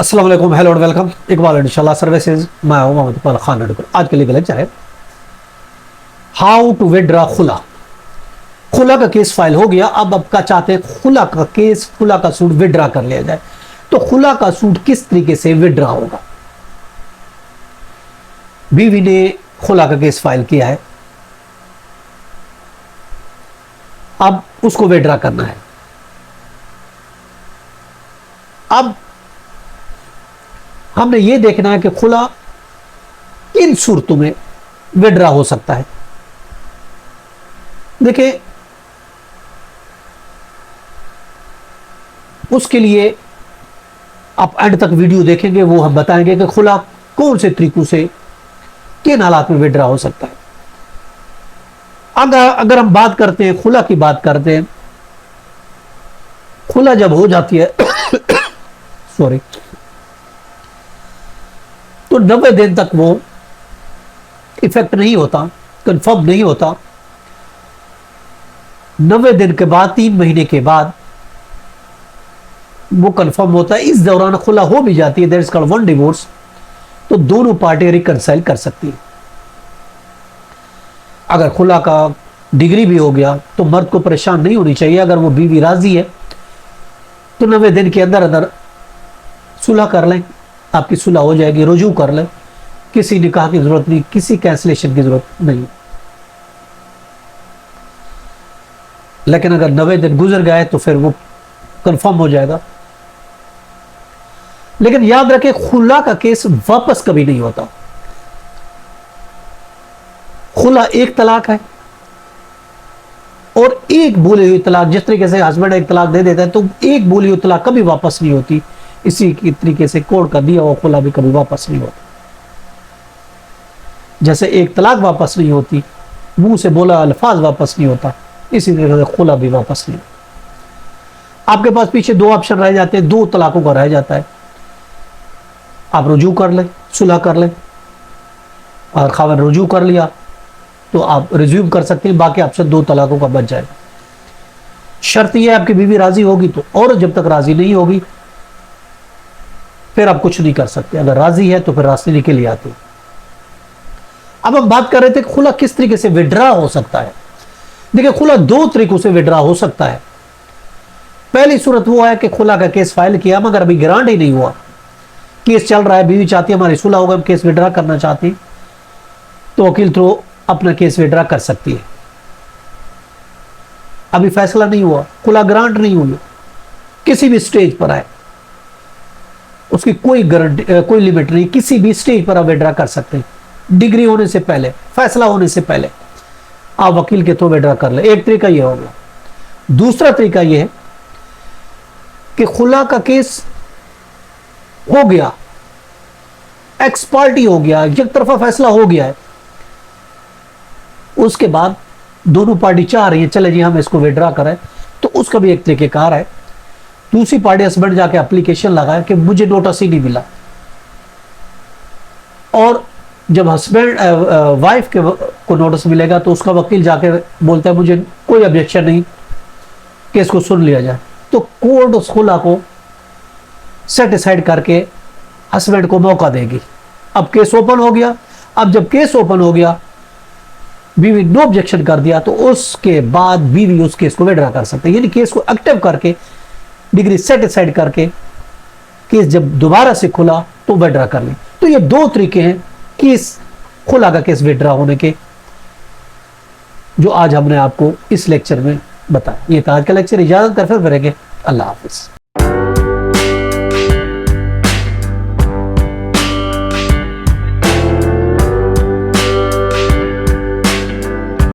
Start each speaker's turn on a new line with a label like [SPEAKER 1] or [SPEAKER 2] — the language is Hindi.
[SPEAKER 1] अस्सलाम वालेकुम, हेलो एंड वेलकम। इकबाल इंशाल्लाह सर्विसेज, मैं हूं मोहम्मद इकबाल खान। आज के लिए लेक्चर है हाउ टू विड्रॉ खुला। खुला का केस फाइल हो गया, अब आपका चाहते हैं खुला का केस, खुला का सूट विड्रॉ कर लिया जाए। तो खुला का सूट किस तरीके से विड्रॉ होगा? बीवी ने खुला का केस फाइल किया है, अब उसको विड्रॉ करना है। अब हमने ये देखना है कि खुला किन सूरतों में विड्रॉ हो सकता है। देखिए, उसके लिए आप एंड तक वीडियो देखेंगे, वो हम बताएंगे कि खुला कौन से तरीकों से किन हालात में विड्रॉ हो सकता है। अगर हम बात करते हैं, खुला की बात करते हैं, खुला जब हो जाती है सॉरी, तो 90 दिन तक वो इफेक्ट नहीं होता, कंफर्म नहीं होता। 90 दिन के बाद, 3 महीने के बाद वो कंफर्म होता है। इस दौरान खुला हो भी जाती है, that is called one divorce. तो दोनों पार्टी रिकंसाइल कर सकती है। अगर खुला का डिग्री भी हो गया तो मर्द को परेशान नहीं होनी चाहिए। अगर वो बीवी राजी है तो 90 दिन के अंदर अंदर सुलह कर लें, आपकी सुलह हो जाएगी, रुजू कर लें। किसी निकाह की जरूरत नहीं, किसी कैंसिलेशन की जरूरत नहीं। लेकिन अगर 90 दिन गुजर गए तो फिर वो कंफर्म हो जाएगा। लेकिन याद रखें, खुला का केस वापस कभी नहीं होता। खुला एक तलाक है, और एक बोली हुई तलाक, जिस तरीके से हस्बैंड एक तलाक दे देता है तो एक बोली हुई तलाक कभी वापस नहीं होती। इसी की तरीके से कोर्ट का दिया हुआ खुला भी कभी वापस नहीं होता। जैसे एक तलाक वापस नहीं होती, मुंह से बोला अल्फाज वापस नहीं होता, इसी तरीके से खुला भी वापस नहीं होता। आपके पास पीछे 2 ऑप्शन रह जाते हैं, 2 तलाकों का रह जाता है। आप रुजू कर लें, सुलह कर लें, और खावन रुजू कर लिया तो आप रिज्यूम कर सकते हैं। बाकी ऑप्शन 2 तलाकों का बच जाएगा। शर्त यह है आपकी बीवी राजी होगी तो, और जब तक राजी नहीं होगी फिर आप कुछ नहीं कर सकते। अगर राजी है तो फिर रास्ते निकल ही आते। अब हम बात कर रहे थे खुला किस तरीके से विड्रॉ हो सकता है। देखिए, खुला 2 तरीकों से विड्रॉ हो सकता है। पहली सूरत वो है कि खुला का केस फाइल किया मगर अभी ग्रांट ही नहीं हुआ, केस चल रहा है, बीवी चाहती है हमारी सुलह होगा, हम केस विड्रॉ करना चाहती है, तो वकील थ्रू अपना केस विड्रॉ कर सकती है। अभी फैसला नहीं हुआ, खुला ग्रांट नहीं हुई, किसी भी स्टेज पर आए, उसकी कोई गारंटी, कोई लिमिट नहीं, किसी भी स्टेज पर आप विड्रॉ कर सकते हैं। डिग्री होने से पहले, फैसला होने से पहले आप वकील के थ्रू विड्रॉ कर ले। एक तरीका यह होगा। दूसरा तरीका यह है कि खुला का केस हो गया, एक्स पार्टी हो गया, एक तरफा फैसला हो गया है, उसके बाद दोनों पार्टी चाह रही है चले जी हम इसको विड्रॉ करें, तो उसका भी एक तरीकेकार है। दूसरी पार्टी हस्बैंड जाके एप्लीकेशन लगाए कि मुझे नोटिस ही नहीं मिला, और जब हस्बैंड वाइफ के को नोटिस मिलेगा तो उसका वकील जाके बोलता है मुझे कोई ऑब्जेक्शन नहीं, केस को सुन लिया जाए। तो कोर्ट उस खुला को सेटिस्फाइड करके हस्बैंड को मौका देगी। अब केस ओपन हो गया। अब जब केस ओपन हो गया, बीवी नो ऑब्जेक्शन कर दिया, तो उसके बाद बीवी उस केस को विड्रॉ कर सकते हैं। यानी केस को एक्टिव करके, डिग्री सेटिस्फाइड करके, केस जब दोबारा से खुला तो विड्रॉ कर लें। तो ये 2 तरीके हैं केस, खुला का केस विड्रॉ होने के, जो आज हमने आपको इस लेक्चर में बताया। ये था आज का लेक्चर। इजाजत कर, फिर करेंगे। अल्लाह हाफिज।